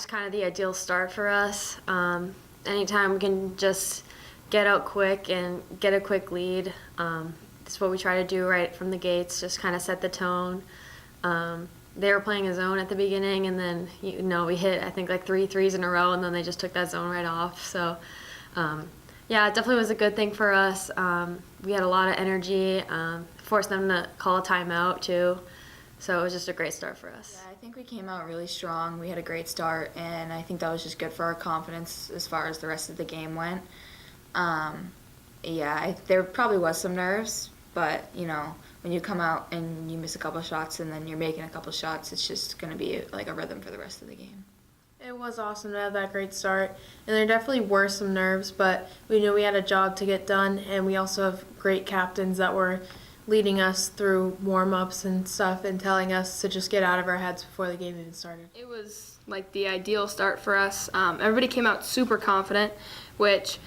Kind of the ideal start for us. Anytime we can just get out quick and get a quick lead, that's what we try to do right from the gates, just kind of set the tone. They were playing a zone at the beginning, and then we hit I think like 3 threes in a row, and then they just took that zone right off. So yeah, it definitely was a good thing for us. We had a lot of energy, forced them to call a timeout too. So it was just a great start for us. Yeah, I think we came out really strong. We had a great start, and I think that was just good for our confidence as far as the rest of the game went. There probably was some nerves, but when you come out and you miss a couple shots and then you're making a couple shots, it's just going to be like a rhythm for the rest of the game. It was awesome to have that great start, and there definitely were some nerves, but we knew we had a job to get done, and we also have great captains that were leading us through warm-ups and stuff and telling us to just get out of our heads before the game even started. It was like the ideal start for us. Everybody came out super confident, which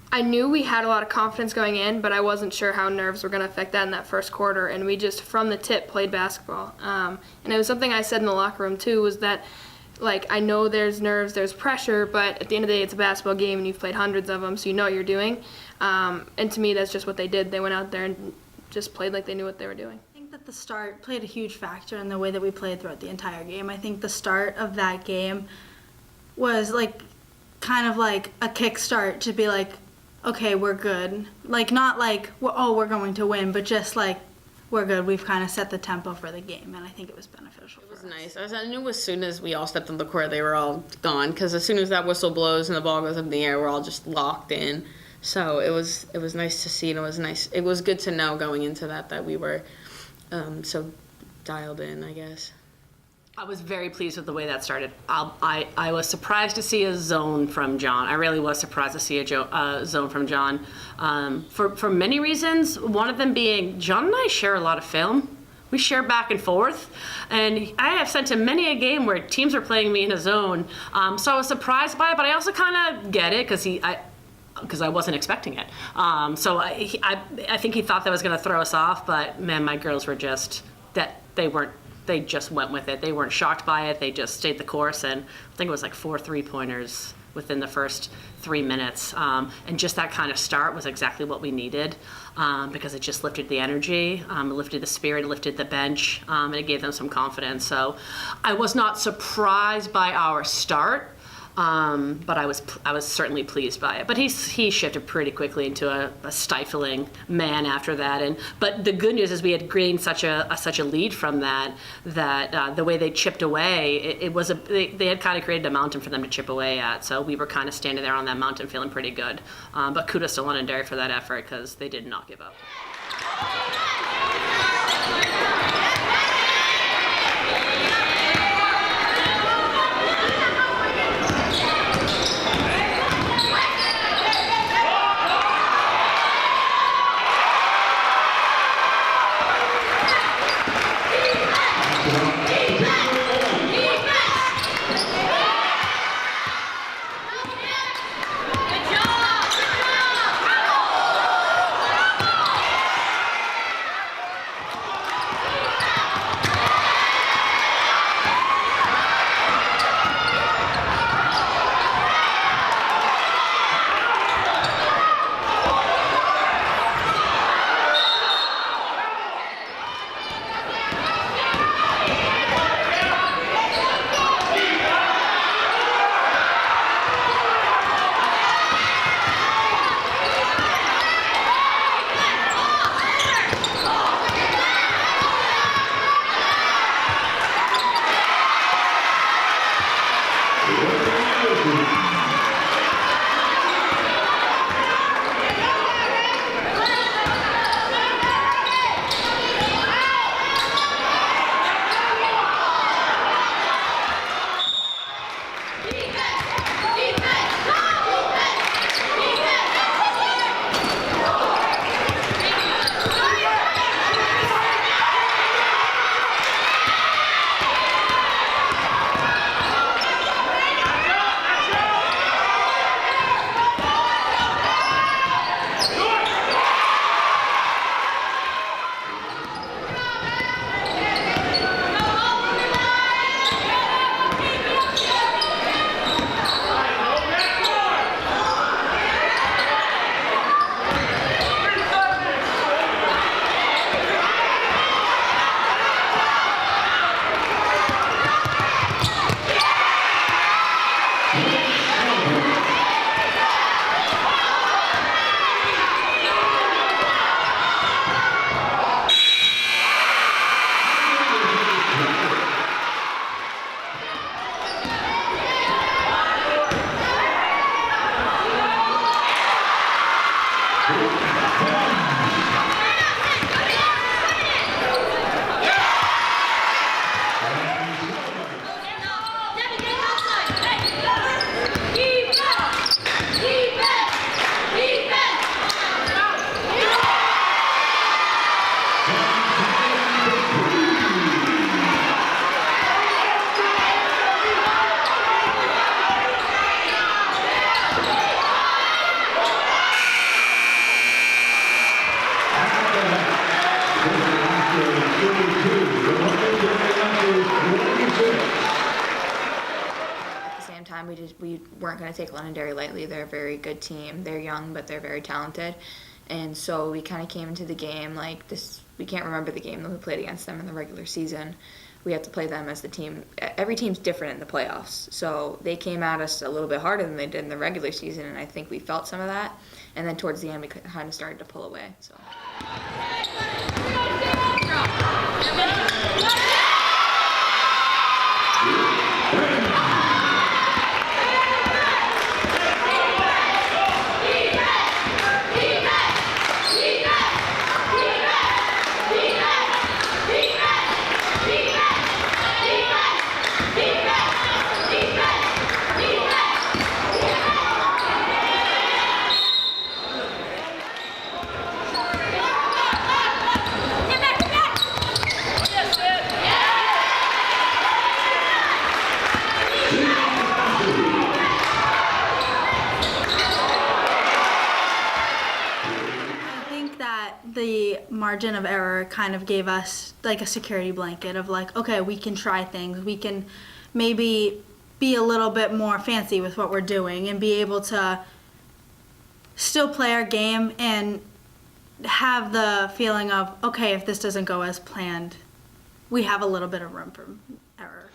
I knew we had a lot of confidence going in, but I wasn't sure how nerves were going to affect that in that first quarter, and we just, from the tip, played basketball. And it was something I said in the locker room, too, was that, I know there's nerves, there's pressure, but at the end of the day, it's a basketball game, and you've played hundreds of them, so you know what you're doing. And to me, that's just what they did. They went out there and just played like they knew what they were doing. I think that the start played a huge factor in the way that we played throughout the entire game. I think the start of that game was kind of like a kickstart to be like, okay, we're good. Not we're going to win, but just we're good. We've kind of set the tempo for the game, and I think it was beneficial. It was nice. I knew as soon as we all stepped on the court, they were all gone, because as soon as that whistle blows and the ball goes up in the air, we're all just locked in. So it was nice to see, and it was good to know going into that we were so dialed in, I guess. I was very pleased with the way that started. I was surprised to see a zone from John. I really was surprised to see a zone from John for many reasons. One of them being John and I share a lot of film. We share back and forth, and I have sent him many a game where teams are playing me in a zone. So I was surprised by it, but I also kind of get it because I wasn't expecting it. So I think he thought that was going to throw us off, but man, my girls were just, they just went with it. They weren't shocked by it. They just stayed the course, and I think it was 4 3-pointers within the first 3 minutes. And just that kind of start was exactly what we needed, because it just lifted the energy, it lifted the spirit, it lifted the bench, and it gave them some confidence. So I was not surprised by our start, but I was certainly pleased by it. But he shifted pretty quickly into a stifling man after that. But the good news is we had gained such a lead from that the way they chipped away, they had kind of created a mountain for them to chip away at. So we were kind of standing there on that mountain feeling pretty good. But kudos to Londonderry for that effort, because they did not give up. time. We weren't going to take Londonderry lightly. They're a very good team. They're young, but they're very talented. And so we kind of came into the game like this. We can't remember the game that we played against them in the regular season. We had to play them as the team. Every team's different in the playoffs. So they came at us a little bit harder than they did in the regular season, and I think we felt some of that. And then towards the end, we kind of started to pull away. So. The margin of error kind of gave us like a security blanket of like, okay, we can try things. We can maybe be a little bit more fancy with what we're doing and be able to still play our game and have the feeling of, okay, if this doesn't go as planned, we have a little bit of room for error.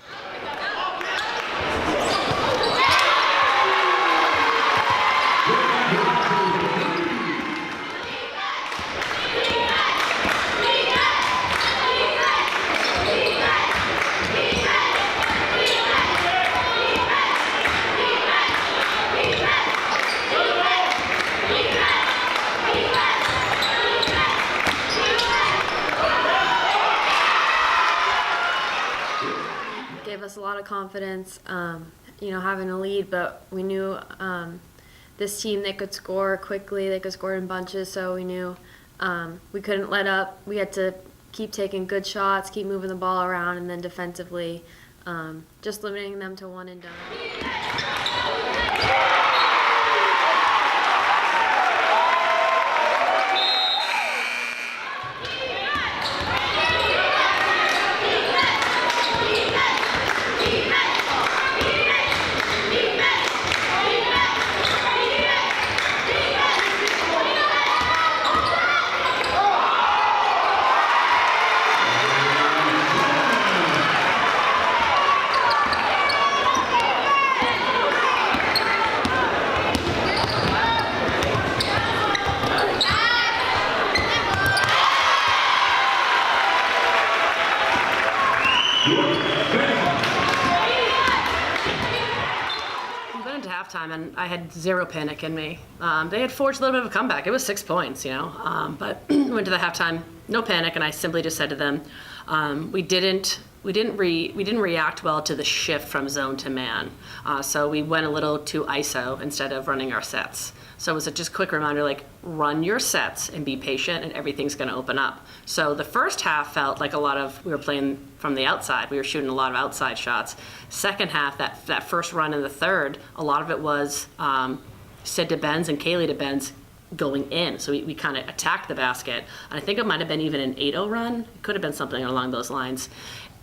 Gave us a lot of confidence, having a lead, but we knew this team, they could score quickly, they could score in bunches, so we knew we couldn't let up. We had to keep taking good shots, keep moving the ball around, and then defensively, just limiting them to one and done. And I had zero panic in me. They had forged a little bit of a comeback. It was 6 points, but went to the halftime, no panic, and I simply just said to them, we didn't react well to the shift from zone to man. So we went a little too ISO instead of running our sets. So it was a just quick reminder, like, run your sets and be patient and everything's going to open up. So the first half felt like we were playing from the outside. We were shooting a lot of outside shots. Second half, that first run in the third, a lot of it was Sid to Benz and Kaylee to Benz going in. So we kind of attacked the basket. And I think it might have been even an 8-0 run. It could have been something along those lines.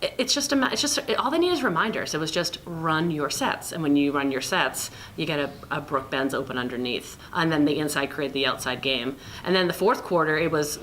All they need is reminders. It was just run your sets. And when you run your sets, you get a Brooke Benz open underneath. And then the inside created the outside game. And then the fourth quarter, it was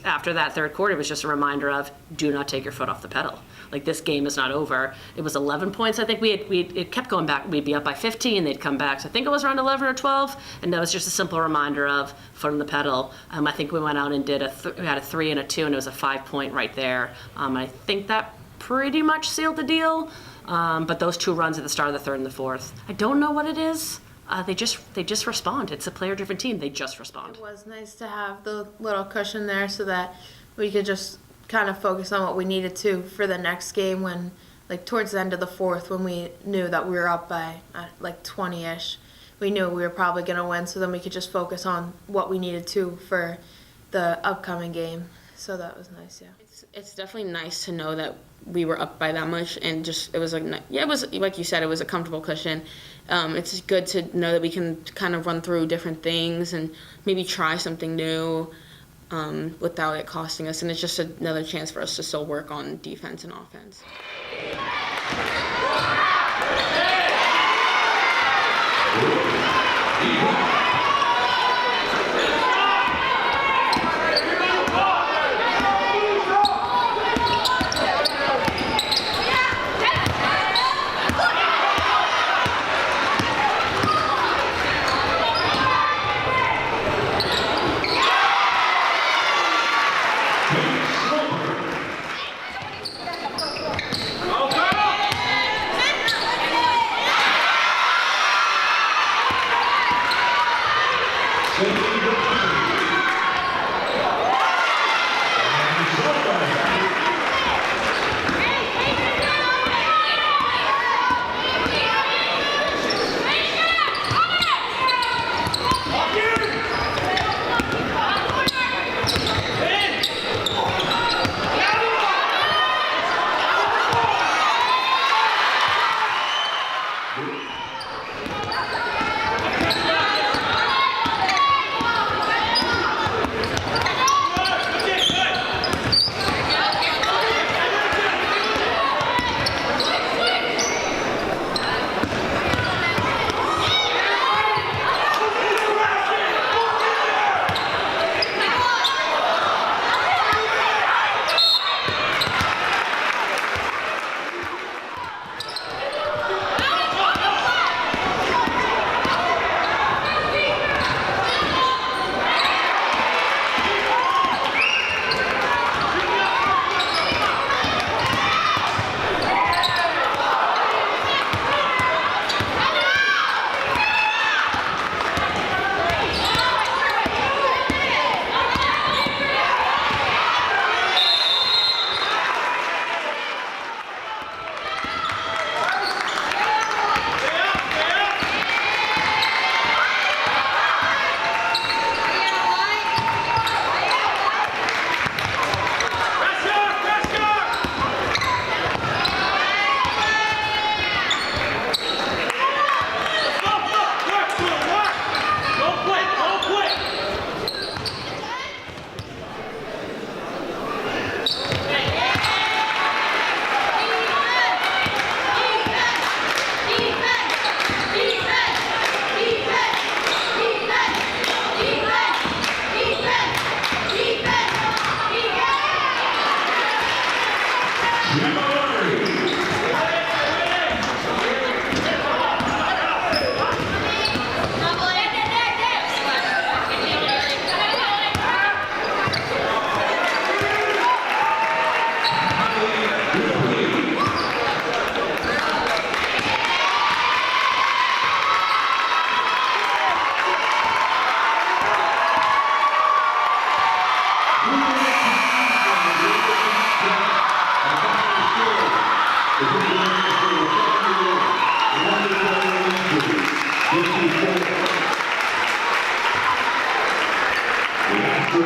after that third quarter, it was just a reminder of do not take your foot off the pedal. Like, this game is not over. It was 11 points. I think it kept going back. We'd be up by 15. They'd come back. So I think it was around 11 or 12. And that was just a simple reminder of foot on the pedal. I think we went out and did we had a 3 and a 2, and it was a 5-point right there. I think that pretty much sealed the deal. But those 2 runs at the start of the third and the fourth, I don't know what it is. They just respond. It's a player-driven team. They just respond. It was nice to have the little cushion there so that we could just kind of focus on what we needed to for the next game when, like, towards the end of the fourth, when we knew that we were up by, like, 20-ish. We knew we were probably going to win, so then we could just focus on what we needed to for the upcoming game. So that was nice, yeah. It's definitely nice to know that we were up by that much, and just it was like you said, it was a comfortable cushion. It's good to know that we can kind of run through different things and maybe try something new without it costing us, and it's just another chance for us to still work on defense and offense. I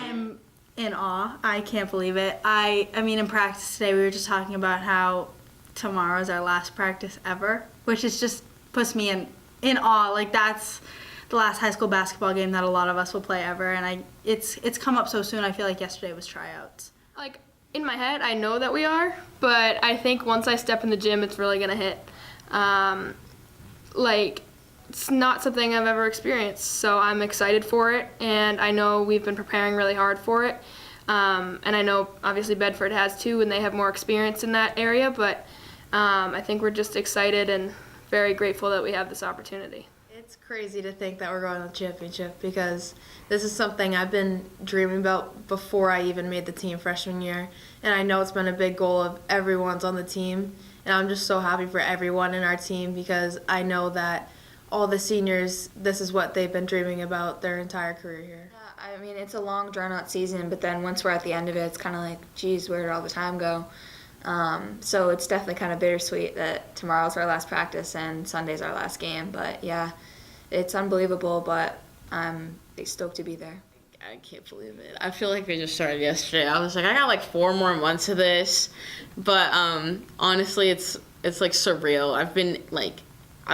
am in awe. I can't believe it. I mean, in practice today, we were just talking about how tomorrow's our last practice ever, which is just puts me in awe. Like, that's the last high school basketball game that a lot of us will play ever, and it's come up so soon. I feel like yesterday was tryouts. Like, in my head, I know that we are, but I think once I step in the gym, it's really gonna hit. Like, it's not something I've ever experienced, so I'm excited for it, and I know we've been preparing really hard for it. And I know obviously Bedford has too, and they have more experience in that area, but I think we're just excited and very grateful that we have this opportunity. It's crazy to think that we're going to the championship because this is something I've been dreaming about before I even made the team freshman year. And I know it's been a big goal of everyone's on the team. And I'm just so happy for everyone in our team because I know that all the seniors, this is what they've been dreaming about their entire career here. Yeah, I mean, it's a long, drawn-out season, but then once we're at the end of it, it's kind of like, geez, where did all the time go? So it's definitely kind of bittersweet that tomorrow's our last practice and Sunday's our last game. But yeah, it's unbelievable, but I'm stoked to be there. I can't believe it. I feel like we just started yesterday. I was like, I got like 4 more months of this, but honestly, it's like surreal. I've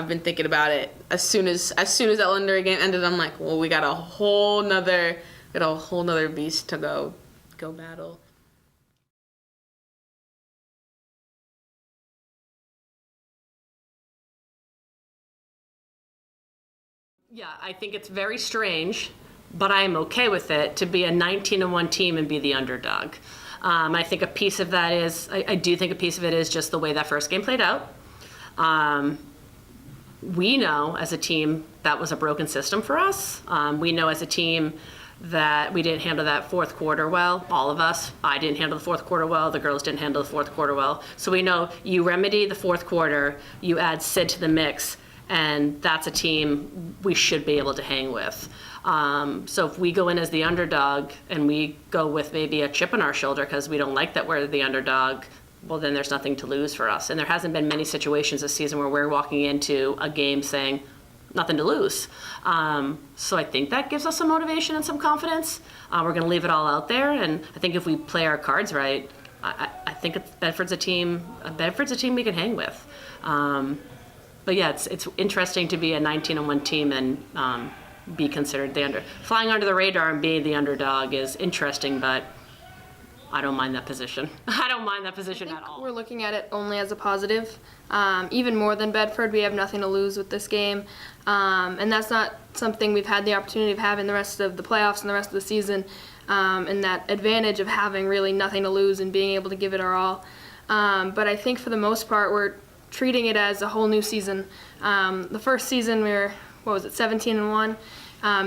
been thinking about it as soon as that Londonderry game ended. I'm like, well, we got a whole nother beast to go battle. Yeah, I think it's very strange, but I am okay with it to be a 19-1 team and be the underdog. I think a piece of that is, I do think a piece of it is just the way that first game played out. We know as a team that was a broken system for us. We know as a team that we didn't handle that fourth quarter well, all of us. I didn't handle the fourth quarter well, the girls didn't handle the fourth quarter well. So we know you remedy the fourth quarter, you add Sid to the mix, and that's a team we should be able to hang with. So if we go in as the underdog and we go with maybe a chip on our shoulder because we don't like that we're the underdog, well, then there's nothing to lose for us. And there hasn't been many situations this season where we're walking into a game saying, nothing to lose. So I think that gives us some motivation and some confidence. We're going to leave it all out there. And I think if we play our cards right, I think Bedford's a team we can hang with. But yeah, it's interesting to be a 19-1 team and be considered flying under the radar and being the underdog is interesting, but I don't mind that position. I don't mind that position at all. We're looking at it only as a positive. Even more than Bedford, we have nothing to lose with this game. And that's not something we've had the opportunity of having the rest of the playoffs and the rest of the season. And that advantage of having really nothing to lose and being able to give it our all. But I think for the most part, we're treating it as a whole new season. The first season we were, 17-1.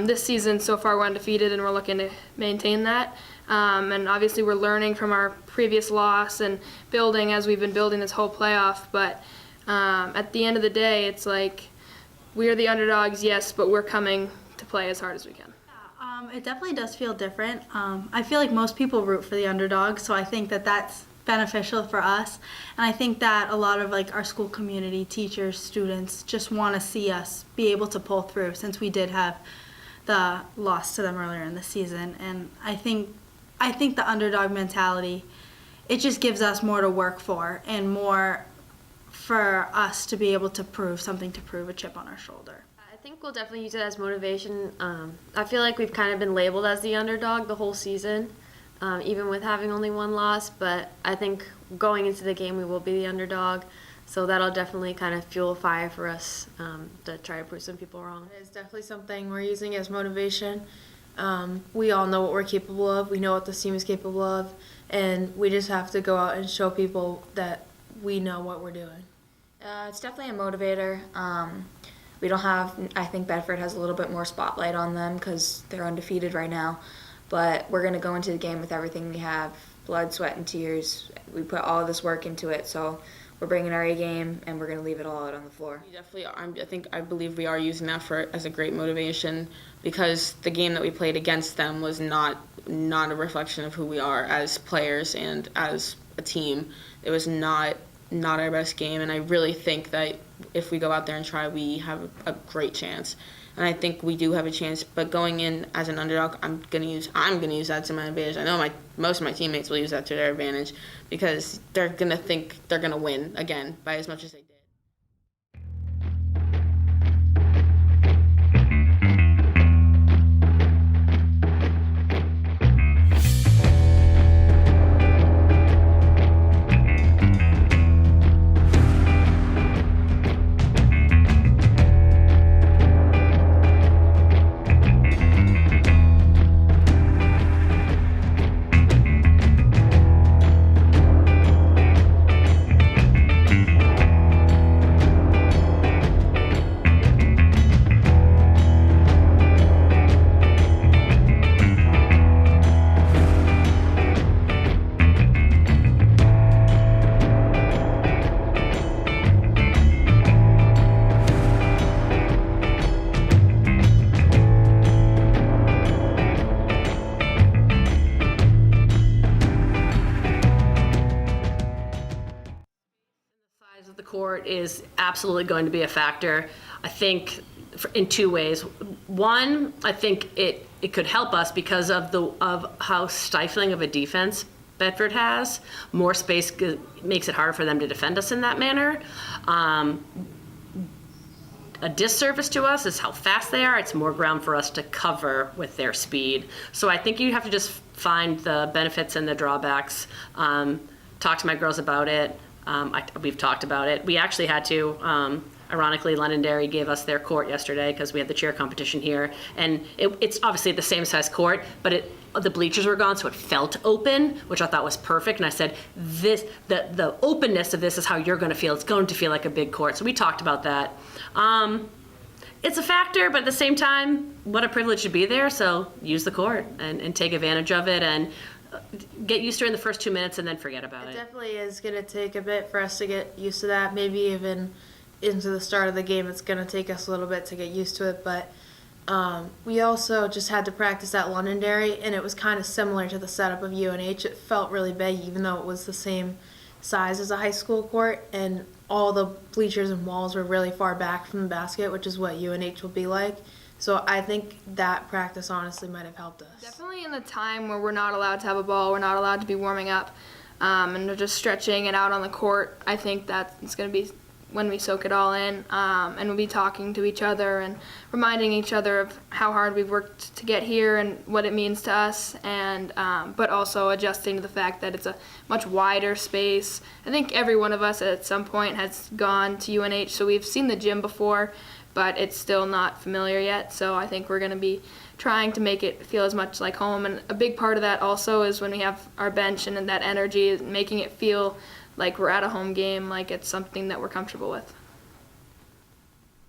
This season so far we're undefeated and we're looking to maintain that. And obviously we're learning from our previous loss and building as we've been building this whole playoff. But at the end of the day, it's like we are the underdogs, yes, but we're coming to play as hard as we can. It definitely does feel different. I feel like most people root for the underdog, so I think that that's beneficial for us. And I think that a lot of like our school community, teachers, students just want to see us be able to pull through since we did have the loss to them earlier in the season. And I think the underdog mentality, it just gives us more to work for and more for us to be able to prove something, to prove a chip on our shoulder. I think we'll definitely use it as motivation. I feel like we've kind of been labeled as the underdog the whole season, even with having only one loss, but I think going into the game we will be the underdog, so that'll definitely kind of fuel a fire for us to try to prove some people wrong. It's definitely something we're using as motivation. We all know what we're capable of, we know what this team is capable of, and we just have to go out and show people that we know what we're doing. It's definitely a motivator. We don't have, I think Bedford has a little bit more spotlight on them because they're undefeated right now. But we're going to go into the game with everything we have, blood, sweat, and tears. We put all of this work into it, so we're bringing our A game, and we're going to leave it all out on the floor. We definitely are. I believe we are using that as a great motivation because the game that we played against them was not a reflection of who we are as players and as a team. It was not not our best game, and I really think that if we go out there and try, we have a great chance. And I think we do have a chance, but going in as an underdog, I'm gonna use that to my advantage. I know most of my teammates will use that to their advantage because they're gonna think they're gonna win again by as much as they did. Size of the court is absolutely going to be a factor. I think in two ways. One, I think it could help us because of how stifling of a defense Bedford has. More space makes it harder for them to defend us in that manner. A disservice to us is how fast they are. It's more ground for us to cover with their speed. So I think you have to just find the benefits and the drawbacks. Talk to my girls about it. We've talked about it. We actually had to, ironically, Londonderry gave us their court yesterday because we had the cheer competition here. And it's obviously the same size court, but the bleachers were gone, so it felt open, which I thought was perfect. And I said, the openness of this is how you're going to feel. It's going to feel like a big court. So we talked about that. It's a factor, but at the same time, what a privilege to be there. So use the court and take advantage of it and get used to it in the first 2 minutes and then forget about it. It definitely is going to take a bit for us to get used to that. Maybe even into the start of the game, it's going to take us a little bit to get used to it. But we also just had to practice at Londonderry, and it was kind of similar to the setup of UNH. It felt really big, even though it was the same size as a high school court, and all the bleachers and walls were really far back from the basket, which is what UNH will be like. So I think that practice honestly might have helped us. Definitely in the time where we're not allowed to have a ball, we're not allowed to be warming up, and we're just stretching it out on the court. I think that's going to be when we soak it all in, and we'll be talking to each other and reminding each other of how hard we've worked to get here and what it means to us, and but also adjusting to the fact that it's a much wider space. I think every one of us at some point has gone to UNH, so we've seen the gym before, but it's still not familiar yet. So I think we're going to be trying to make it feel as much like home, and a big part of that also is when we have our bench and that energy, making it feel like we're at a home game, like it's something that we're comfortable with.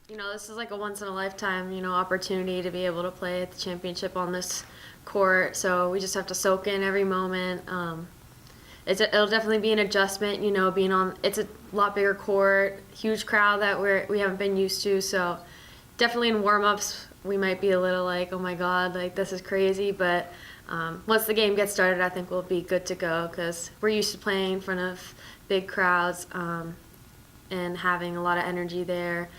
You know, this is like a once-in-a-lifetime, opportunity to be able to play at the championship on this court. So we just have to soak in every moment. It'll definitely be an adjustment, being on. It's a lot bigger court, huge crowd that we haven't been used to. So definitely in warm-ups, we might be a little like, oh my God, like this is crazy. But once the game gets started, I think we'll be good to go because we're used to playing in front of big crowds and having a lot of energy there.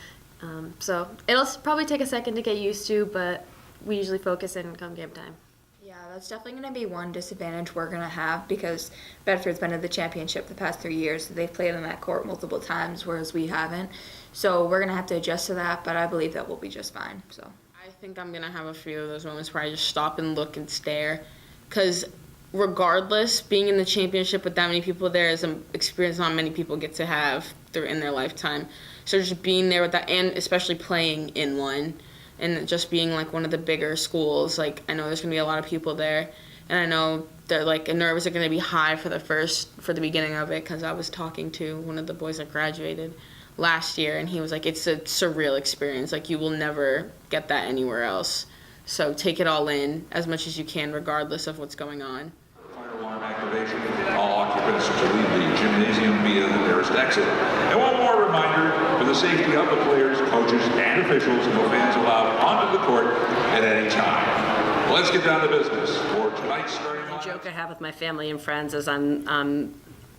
So it'll probably take a second to get used to, but we usually focus in come game time. Yeah, that's definitely going to be one disadvantage we're going to have because Bedford's been to the championship the past 3 years. They've played on that court multiple times, whereas we haven't. So we're going to have to adjust to that, but I believe that we'll be just fine. So I think I'm going to have a few of those moments where I just stop and look and stare because regardless, being in the championship with that many people there is an experience not many people get to have in their lifetime. So just being there with that, and especially playing in one, and just being like one of the bigger schools, like I know there's gonna be a lot of people there, and I know they're like nerves are gonna be high for the beginning of it, because I was talking to one of the boys that graduated last year, and he was like, it's a surreal experience, like you will never get that anywhere else. So take it all in as much as you can, regardless of what's going on. Fire alarm activation. All occupants to leave the gymnasium via the nearest exit. And one more reminder for the safety of the players, coaches, and officials, no fans allowed onto the court at any time. Let's get down to business for tonight's starting lineup. The joke I have with my family and friends is I'm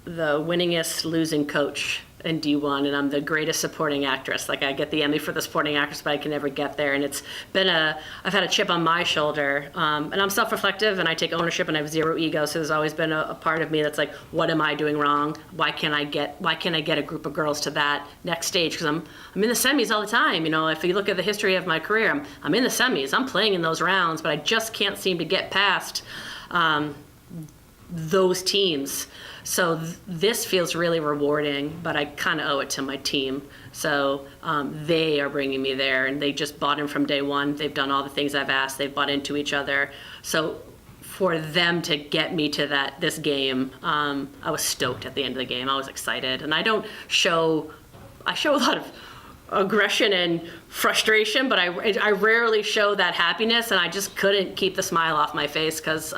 the winningest losing coach in D1, and I'm the greatest supporting actress. Like, I get the Emmy for the supporting actress, but I can never get there. And it's been I've had a chip on my shoulder, and I'm self-reflective, and I take ownership, and I have zero ego. So there's always been a part of me that's like, what am I doing wrong? Why can't I get a group of girls to that next stage? Because I'm in the semis all the time. You know, if you look at the history of my career, I'm in the semis. I'm playing in those rounds, but I just can't seem to get past those teams. So this feels really rewarding, but I kind of owe it to my team. So they are bringing me there, and they just bought in from day one. They've done all the things I've asked. They've bought into each other. So for them to get me to this game, I was stoked at the end of the game. I was excited, and I show a lot of aggression and frustration, but I rarely show that happiness, and I just couldn't keep the smile off my face because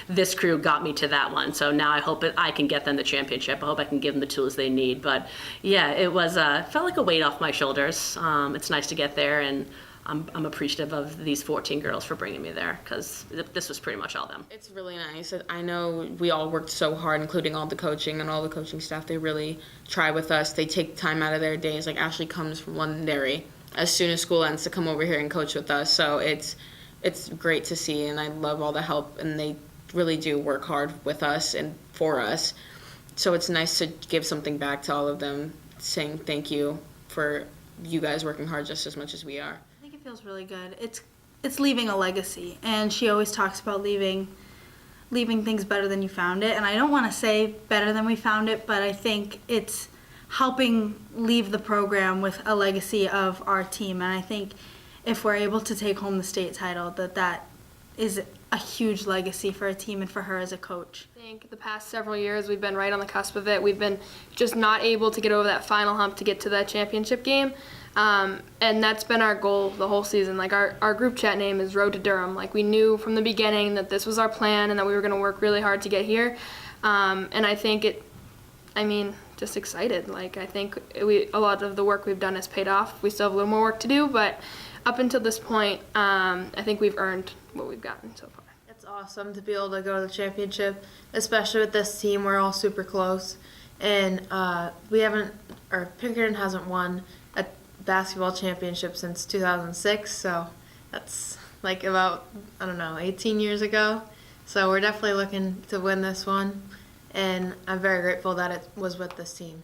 this crew got me to that one. So now I hope I can get them the championship. I hope I can give them the tools they need. But yeah, it was felt like a weight off my shoulders. It's nice to get there, and I'm appreciative of these 14 girls for bringing me there because this was pretty much all them. It's really nice. I know we all worked so hard, including all the coaching and all the coaching staff. They really try with us. They take time out of their days. Like, Ashley comes from Londonderry as soon as school ends to come over here and coach with us. So it's great to see, and I love all the help, and they really do work hard with us and for us. So it's nice to give something back to all of them, saying thank you for you guys working hard just as much as we are. I think it feels really good. It's leaving a legacy, and she always talks about leaving things better than you found it. And I don't want to say better than we found it, but I think it's helping leave the program with a legacy of our team. And I think if we're able to take home the state title, that is a huge legacy for a team and for her as a coach. I think the past several years we've been right on the cusp of it. We've been just not able to get over that final hump to get to that championship game. And that's been our goal the whole season. Like, our group chat name is Road to Durham. Like, we knew from the beginning that this was our plan and that we were going to work really hard to get here. And I think just excited. Like, I think a lot of the work we've done has paid off. We still have a little more work to do, but up until this point, I think we've earned what we've gotten so far. It's awesome to be able to go to the championship, especially with this team. We're all super close, and Pinkerton hasn't won a basketball championship since 2006, so that's like about, 18 years ago. So we're definitely looking to win this one, and I'm very grateful that it was with this team.